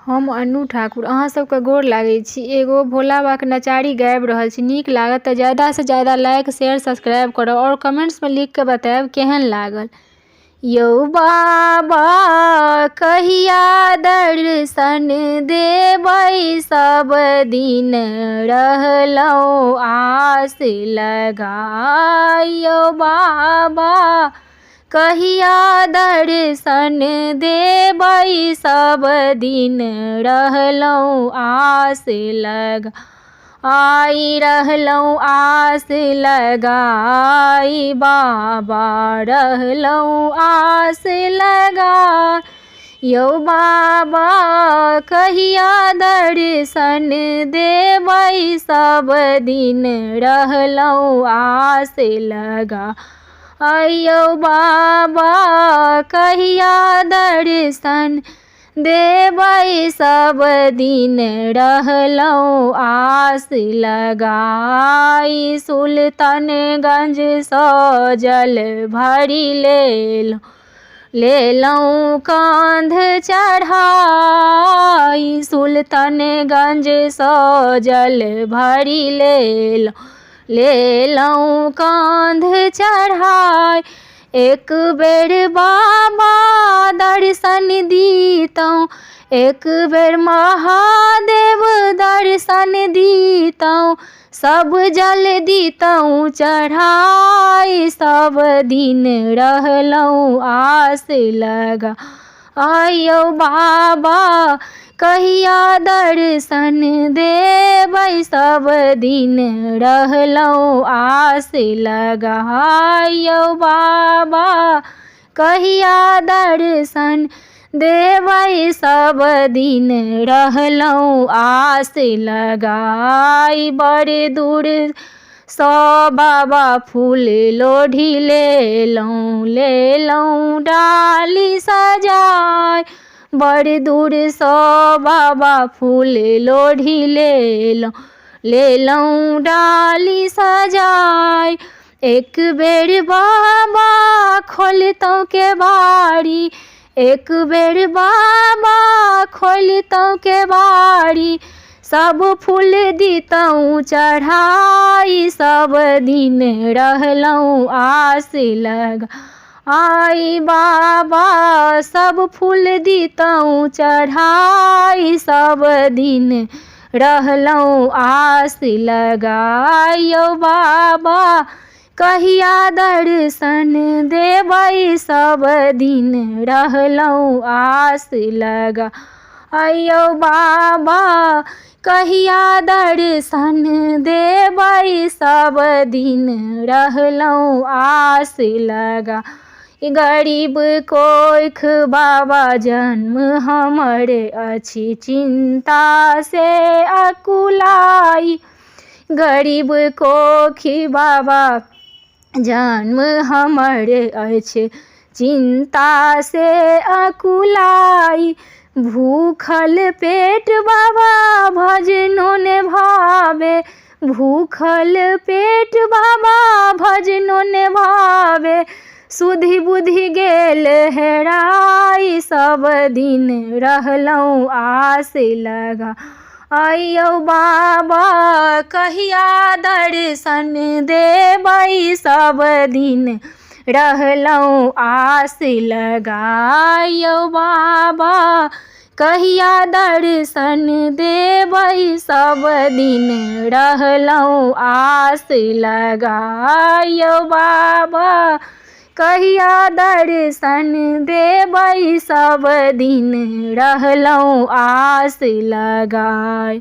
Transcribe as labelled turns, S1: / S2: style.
S1: हम अनु ठाकुर अहाँ सबके गोर लागै छी। एगो भोला बाबा के नचारी गाबि रहल छी। नीक लागत तऽ ज़्यादा से ज़्यादा लाइक शेयर सब्सक्राइब करब और कमेंट्स में लिख के बताएब केहन लागल। यौ बाबा कहिया दर्शन देबै, सब दिन रहलहुँ आस लगाई। यौ बाबा कहिया दर्शन देबै, सब दिन रहलहुँ आस लगा आई। रहलहुँ आस लगाई बाबा, रहलहुँ आस लगा। यौ बाबा कहिया दर्शन देबै, सब दिन रहलहुँ आस लगा। यौ बाबा कहिया दर्शन देबै, सब दिन रहलहुँ आस लगाई। सुल्तानगंज सँ जल भरि लेलहुँ काँध चढ़ाई। सुल्तानगंज सँ जल भरि लेलहुँ काँध चढ़ाई। एक बेर बाबा दर्शन दीतहुँ, एक बेर महादेव दर्शन दीतहुँ, सब जल दीतहुँ चढ़ाई। सब दिन रहलहुँ आस लगा। यौ बाबा कहिया दर्शन देबै, सब दिन रहलहुँ आस लगा। यौ बाबा कहिया दर्शन देबै, सब दिन रहलहुँ आस लगाई। बड़ दूर सँ बाबा फूल लोढ़ी लेलहुँ डाली सजाय। बड़ दूर सँ बाबा फूल लोढ़ी लेलहुँ डाली सजाय। एक बेर बाबा खोलतहुँ केवाड़ी, एक बेर बाबा खोलतहुँ केवाड़ी, सब फूल दीतहुँ चढ़ाई। सब दिन रहलहुँ आस लगा आई बाबा, सब फूल दीतहुँ चढ़ाई। सब दिन रहलहुँ आस लगा। यौ बाबा कहिया दर्शन देबै, सब दिन रहलहुँ आस लगा। यौ बाबा कहिया दर्शन देबै, सब दिन रहलहुँ आस लगा। गरीब कोइख बाबा जन्म हमर अछि, चिंता से अकुलाई। गरीब कोखी बाबा जन्म हमर अछि, चिंता से अकुलाई। भूखल पेट बाबा भजनो ने भावे, भूखल पेट बाबा भजनो ने भावे। सुधि बुद्धि गेल हेराई, सब दिन रहलहुँ आस लगा। यौ बाबा कहिया दर्शन देबै, सब दिन रहलहुँ आस लगा। यौ बाबा कहिया दर्शन देबै, सब दिन रहलहुँ आस लगा। यौ बाबा कहिया दर्शन देबै, सब दिन रहलहुँ आस लगाई।